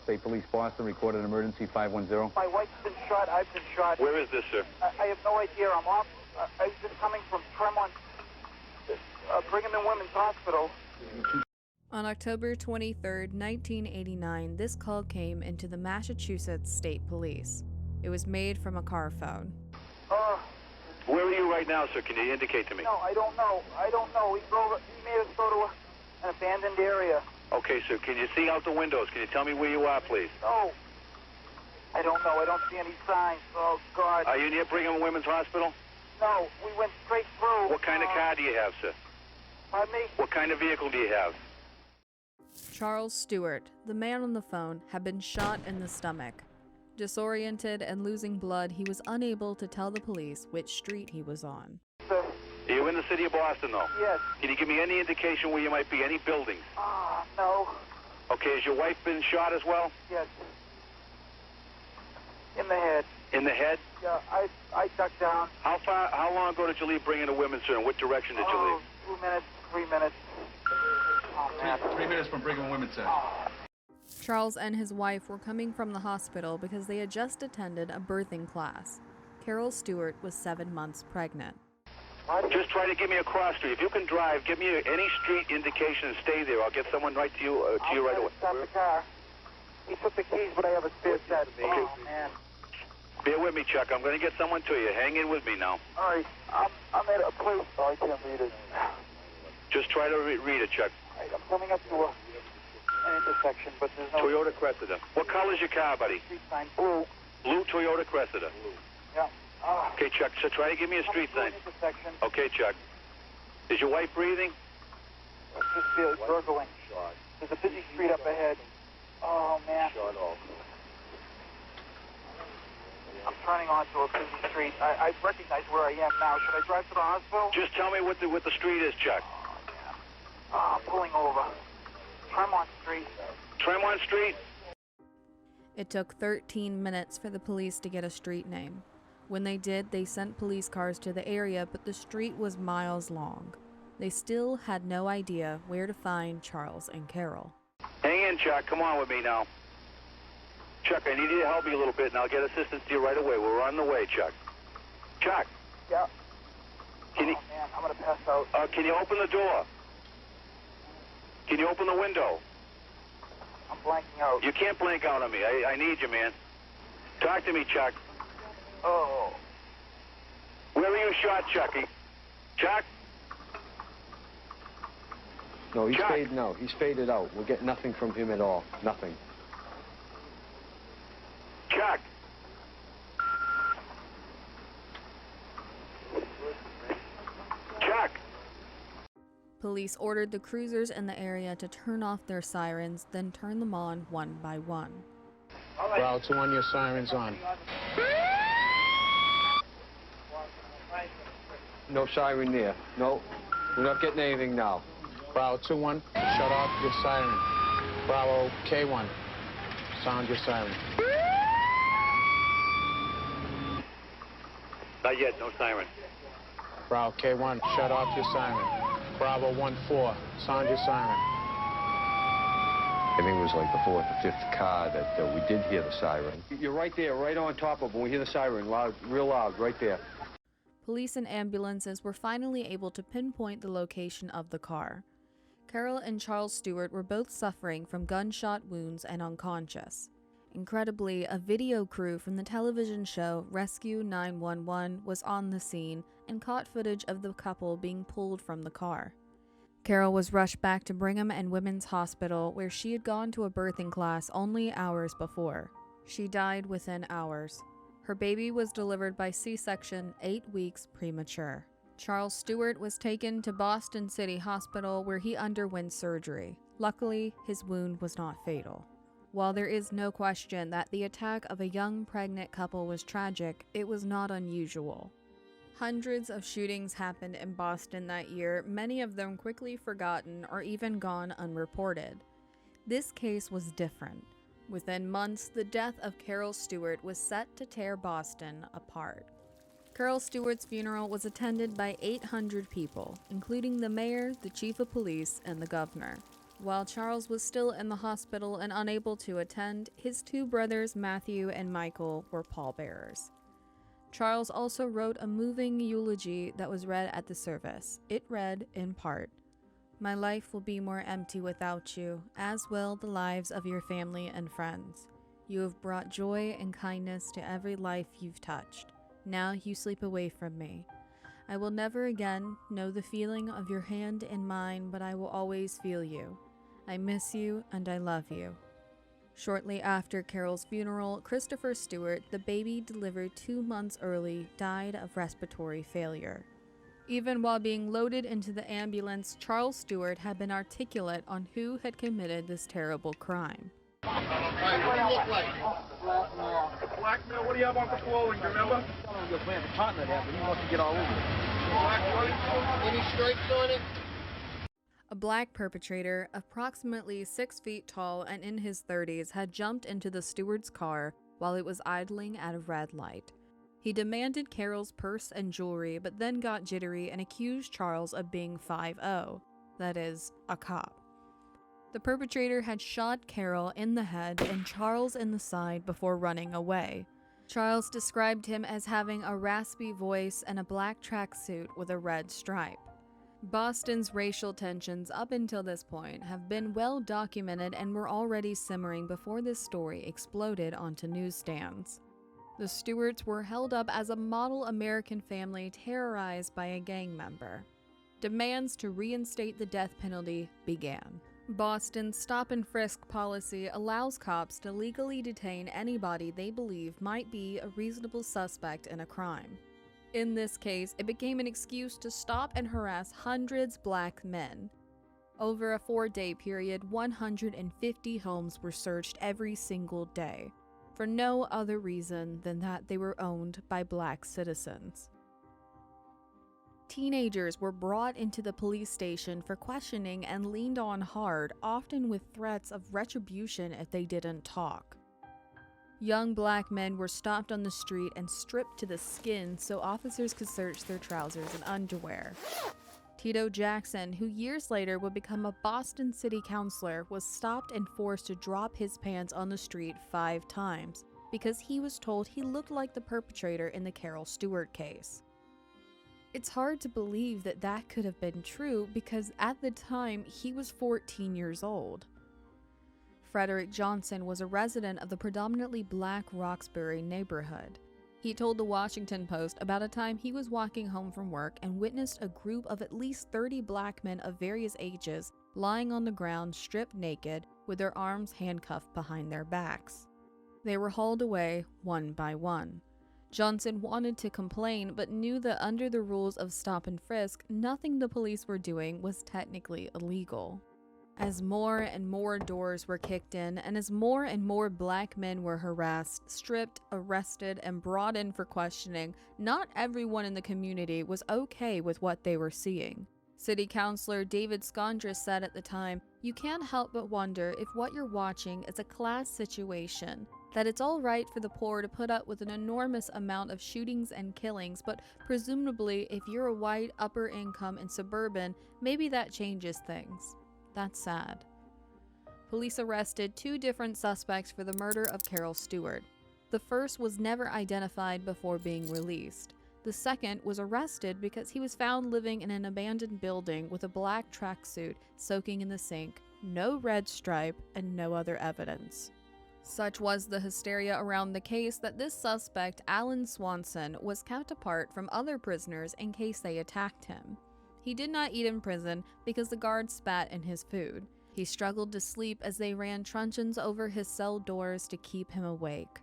State Police, Boston, recorded emergency 510. My wife's been shot. I've been shot. Where is this, sir? I have no idea. I'm off. I've been coming from Tremont, Brigham and Women's Hospital. On October 23, 1989, this call came into the Massachusetts State Police. It was made from a car phone. Where are you right now, sir? Can you indicate to me? No, I don't know. He made us go to an abandoned area. Okay, sir. Can you see out the windows? Can you tell me where you are, please? No. I don't know. I don't see any signs. Oh, God. Are you near Brigham and Women's Hospital? No, we went straight through. What kind of car do you have, sir? Pardon me? What kind of vehicle do you have? Charles Stuart, the man on the phone, had been shot in the stomach. Disoriented and losing blood, he was unable to tell the police which street he was on. Sir. Are you in the city of Boston, though? Yes. Can you give me any indication where you might be? Any buildings? No. Okay, has your wife been shot as well? Yes. In the head. In the head? Yeah, I ducked down. How long ago did you leave Brigham and Women's, sir, and what direction did you leave? 2 minutes, 3 minutes. Oh, man. 3 minutes from Brigham and Women's, sir. Charles and his wife were coming from the hospital because they had just attended a birthing class. Carol Stuart was 7 months pregnant. Just try to give me a cross street. If you can drive, give me any street indication and stay there. I'll get someone right to you right away. Stop the car. He took the keys, but I have a spare set. Oh, man. Bear with me, Chuck. I'm going to get someone to you. Hang in with me now. All right. I'm at a place. Oh, I can't read it. Just try to read it, Chuck. I'm coming up to an intersection, but there's no... Toyota Cressida. What color's your car, buddy? Street sign. Blue. Blue Toyota Cressida. Yeah. Okay, Chuck, so try to give me a street sign. Intersection. Okay, Chuck. Is your wife breathing? I just feel it gurgling. There's a busy street up ahead. Oh, man. I'm turning onto a busy street. I recognize where I am now. Should I drive to the hospital? Just tell me what the street is, Chuck. I'm pulling over. Tremont Street. Tremont Street? It took 13 minutes for the police to get a street name. When they did, they sent police cars to the area, but the street was miles long. They still had no idea where to find Charles and Carol. Hang in, Chuck. Come on with me now. Chuck, I need you to help me a little bit, and I'll get assistance to you right away. We're on the way, Chuck. Chuck. Yeah. Can you... man, I'm going to pass out. Can you open the door? Can you open the window? I'm blanking out. You can't blank out on me. I need you, man. Talk to me, Chuck. Oh. Where are you shot, Chucky? Chuck? No, he's Chuck. faded out. He's faded out. We'll get nothing from him at all. Nothing. Chuck? Chuck? Police ordered the cruisers in the area to turn off their sirens, then turn them on one by one. Route 2-1, your siren's on. No siren there. No, we're not getting anything now. Bravo 2-1, shut off your siren. Bravo K1, sound your siren. Not yet, no siren. Bravo K1, shut off your siren. Bravo 1-4, sound your siren. I think it was like the fourth or fifth car that we did hear the siren. You're right there, right on top of when we hear the siren, loud, real loud, right there. Police and ambulances were finally able to pinpoint the location of the car. Carol and Charles Stuart were both suffering from gunshot wounds and unconscious. Incredibly, a video crew from the television show Rescue 911 was on the scene and caught footage of the couple being pulled from the car. Carol was rushed back to Brigham and Women's Hospital, where she had gone to a birthing class only hours before. She died within hours. Her baby was delivered by C-section 8 weeks premature. Charles Stuart was taken to Boston City Hospital, where he underwent surgery. Luckily, his wound was not fatal. While there is no question that the attack of a young pregnant couple was tragic, it was not unusual. Hundreds of shootings happened in Boston that year, many of them quickly forgotten or even gone unreported. This case was different. Within months, the death of Carol Stuart was set to tear Boston apart. Carol Stuart's funeral was attended by 800 people, including the mayor, the chief of police, and the governor. While Charles was still in the hospital and unable to attend, his two brothers, Matthew and Michael, were pallbearers. Charles also wrote a moving eulogy that was read at the service. It read, in part, "My life will be more empty without you, as will the lives of your family and friends. You have brought joy and kindness to every life you've touched. Now you sleep away from me. I will never again know the feeling of your hand in mine, but I will always feel you. I miss you and I love you." Shortly after Carol's funeral, Christopher Stuart, the baby delivered 2 months early, died of respiratory failure. Even while being loaded into the ambulance, Charles Stuart had been articulate on who had committed this terrible crime. What do you look like? Black male, what do you have on for clothing, do you remember? Your friend partner there, but he wants to get all over it. Any stripes on it? A black perpetrator, approximately 6 feet tall and in his 30s, had jumped into the Stewart's car while it was idling at a red light. He demanded Carol's purse and jewelry, but then got jittery and accused Charles of being 5-0, that is, a cop. The perpetrator had shot Carol in the head and Charles in the side before running away. Charles described him as having a raspy voice and a black tracksuit with a red stripe. Boston's racial tensions up until this point have been well documented and were already simmering before this story exploded onto newsstands. The Stewarts were held up as a model American family terrorized by a gang member. Demands to reinstate the death penalty began. Boston's stop and frisk policy allows cops to legally detain anybody they believe might be a reasonable suspect in a crime. In this case, it became an excuse to stop and harass hundreds of black men. Over a 4-day period, 150 homes were searched every single day, for no other reason than that they were owned by black citizens. Teenagers were brought into the police station for questioning and leaned on hard, often with threats of retribution if they didn't talk. Young black men were stopped on the street and stripped to the skin so officers could search their trousers and underwear. Tito Jackson, who years later would become a Boston city councilor, was stopped and forced to drop his pants on the street 5 times because he was told he looked like the perpetrator in the Carol Stuart case. It's hard to believe that that could have been true because at the time he was 14 years old. Frederick Johnson was a resident of the predominantly black Roxbury neighborhood. He told the Washington Post about a time he was walking home from work and witnessed a group of at least 30 black men of various ages lying on the ground stripped naked with their arms handcuffed behind their backs. They were hauled away one by one. Johnson wanted to complain but knew that under the rules of stop and frisk, nothing the police were doing was technically illegal. As more and more doors were kicked in, and as more and more black men were harassed, stripped, arrested, and brought in for questioning, not everyone in the community was okay with what they were seeing. City Councilor David Scondress said at the time, "You can't help but wonder if what you're watching is a class situation, that it's all right for the poor to put up with an enormous amount of shootings and killings, but presumably if you're a white, upper income, and suburban, maybe that changes things. That's sad." Police arrested 2 different suspects for the murder of Carol Stuart. The first was never identified before being released. The second was arrested because he was found living in an abandoned building with a black tracksuit soaking in the sink, no red stripe, and no other evidence. Such was the hysteria around the case that this suspect, Alan Swanson, was kept apart from other prisoners in case they attacked him. He did not eat in prison because the guards spat in his food. He struggled to sleep as they ran truncheons over his cell doors to keep him awake.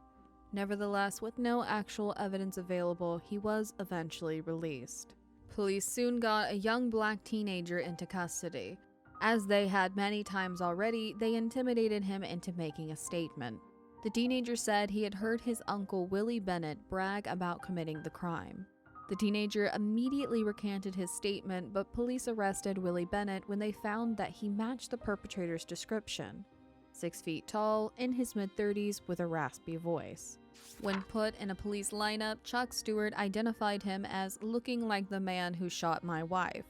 Nevertheless, with no actual evidence available, he was eventually released. Police soon got a young black teenager into custody. As they had many times already, they intimidated him into making a statement. The teenager said he had heard his uncle Willie Bennett brag about committing the crime. The teenager immediately recanted his statement, but police arrested Willie Bennett when they found that he matched the perpetrator's description. 6 feet tall, in his mid-30s, with a raspy voice. When put in a police lineup, Chuck Stewart identified him as looking like the man who shot my wife.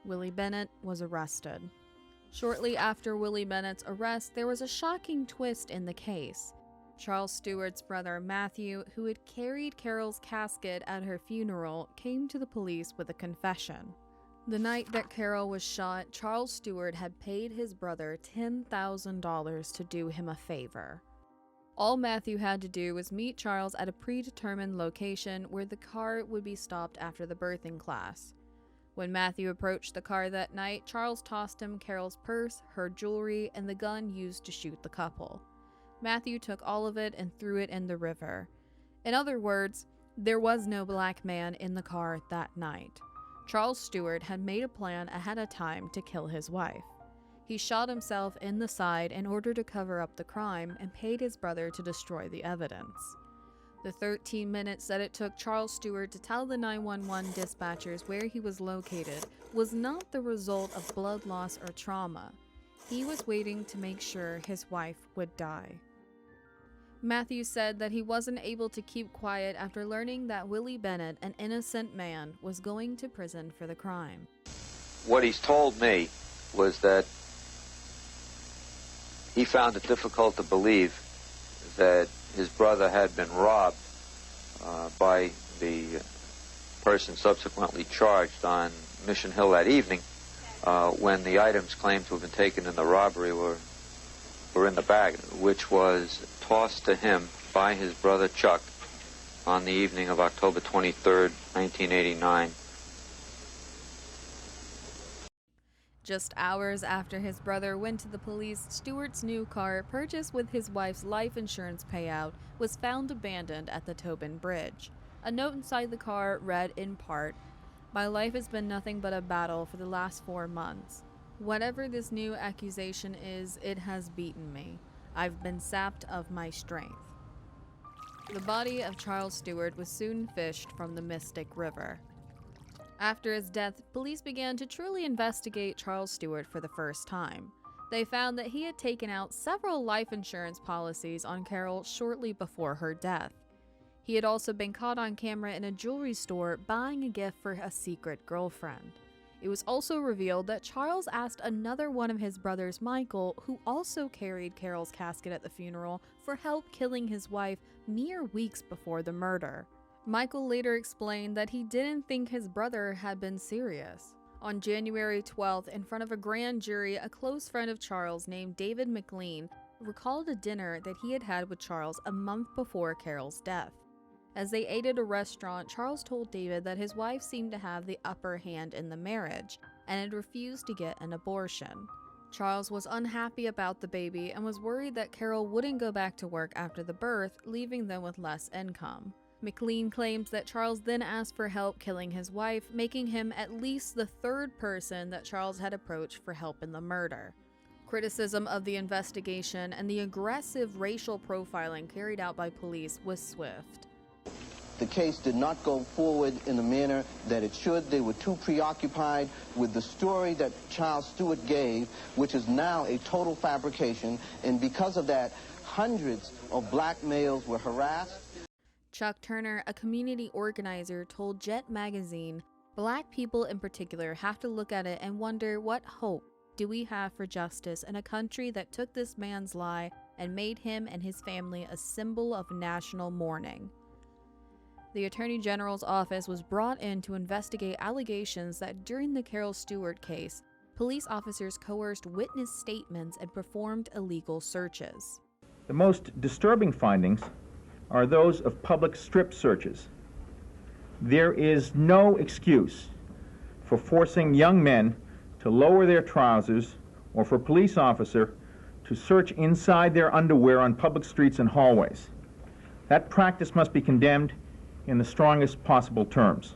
Willie Bennett was arrested. Shortly after Willie Bennett's arrest, there was a shocking twist in the case. Charles Stuart's brother Matthew, who had carried Carol's casket at her funeral, came to the police with a confession. The night that Carol was shot, Charles Stuart had paid his brother $10,000 to do him a favor. All Matthew had to do was meet Charles at a predetermined location where the car would be stopped after the birthing class. When Matthew approached the car that night, Charles tossed him Carol's purse, her jewelry, and the gun used to shoot the couple. Matthew took all of it and threw it in the river. In other words, there was no black man in the car that night. Charles Stuart had made a plan ahead of time to kill his wife. He shot himself in the side in order to cover up the crime and paid his brother to destroy the evidence. The 13 minutes that it took Charles Stuart to tell the 911 dispatchers where he was located was not the result of blood loss or trauma. He was waiting to make sure his wife would die. Matthew said that he wasn't able to keep quiet after learning that Willie Bennett, an innocent man, was going to prison for the crime. What he's told me was that he found it difficult to believe that his brother had been robbed by the person subsequently charged on Mission Hill that evening when the items claimed to have been taken in the robbery were in the bag, which was tossed to him by his brother Chuck on the evening of October 23rd, 1989. Just hours after his brother went to the police, Stuart's new car, purchased with his wife's life insurance payout, was found abandoned at the Tobin Bridge. A note inside the car read in part, "My life has been nothing but a battle for the last 4 months. Whatever this new accusation is, it has beaten me. I've been sapped of my strength." The body of Charles Stuart was soon fished from the Mystic River. After his death, police began to truly investigate Charles Stuart for the first time. They found that he had taken out several life insurance policies on Carol shortly before her death. He had also been caught on camera in a jewelry store buying a gift for a secret girlfriend. It was also revealed that Charles asked another one of his brothers, Michael, who also carried Carol's casket at the funeral, for help killing his wife mere weeks before the murder. Michael later explained that he didn't think his brother had been serious. On January 12th, in front of a grand jury, a close friend of Charles named David McLean recalled a dinner that he had had with Charles a month before Carol's death. As they ate at a restaurant, Charles told David that his wife seemed to have the upper hand in the marriage and had refused to get an abortion. Charles was unhappy about the baby and was worried that Carol wouldn't go back to work after the birth, leaving them with less income. McLean claims that Charles then asked for help killing his wife, making him at least the third person that Charles had approached for help in the murder. Criticism of the investigation and the aggressive racial profiling carried out by police was swift. The case did not go forward in the manner that it should. They were too preoccupied with the story that Charles Stuart gave, which is now a total fabrication, and because of that, hundreds of black males were harassed. Chuck Turner, a community organizer, told Jet magazine, "Black people in particular have to look at it and wonder, what hope do we have for justice in a country that took this man's lie and made him and his family a symbol of national mourning?" The Attorney General's office was brought in to investigate allegations that during the Carol Stuart case, police officers coerced witness statements and performed illegal searches. The most disturbing findings are those of public strip searches. There is no excuse for forcing young men to lower their trousers or for a police officer to search inside their underwear on public streets and hallways. That practice must be condemned in the strongest possible terms.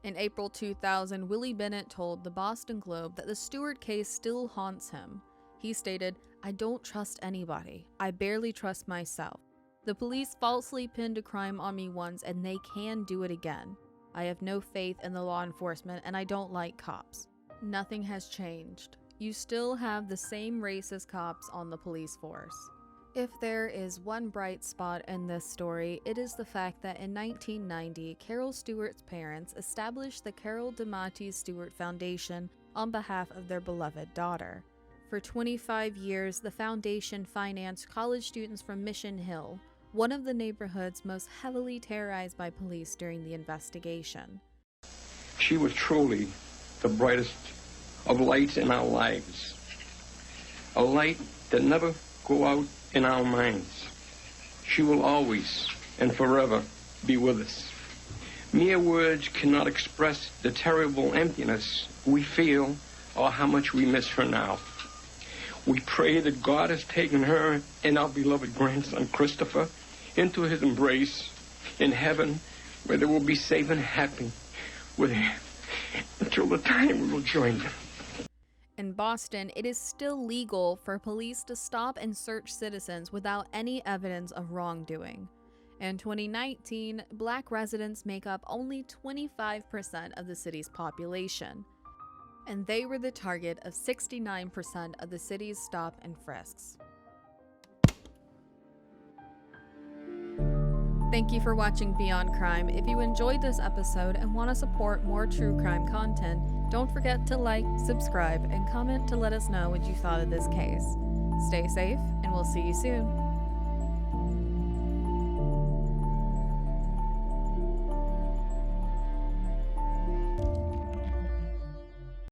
In April 2000, Willie Bennett told the Boston Globe that the Stuart case still haunts him. He stated, "I don't trust anybody. I barely trust myself. The police falsely pinned a crime on me once and they can do it again. I have no faith in the law enforcement and I don't like cops. Nothing has changed. You still have the same racist cops on the police force." If there is one bright spot in this story, it is the fact that in 1990, Carol Stuart's parents established the Carol Damati Stuart Foundation on behalf of their beloved daughter. For 25 years, the foundation financed college students from Mission Hill, one of the neighborhoods most heavily terrorized by police during the investigation. She was truly the brightest of lights in our lives, a light that never go out in our minds. She will always and forever be with us. Mere words cannot express the terrible emptiness we feel or how much we miss her now. We pray that God has taken her and our beloved grandson, Christopher, into his embrace in heaven, where they will be safe and happy with him until the time we will join them. In Boston, it is still legal for police to stop and search citizens without any evidence of wrongdoing. In 2019, Black residents make up only 25% of the city's population, and they were the target of 69% of the city's stop and frisks. Thank you for watching Beyond Crime. If you enjoyed this episode and want to support more true crime content, don't forget to like, subscribe, and comment to let us know what you thought of this case. Stay safe, and we'll see you soon.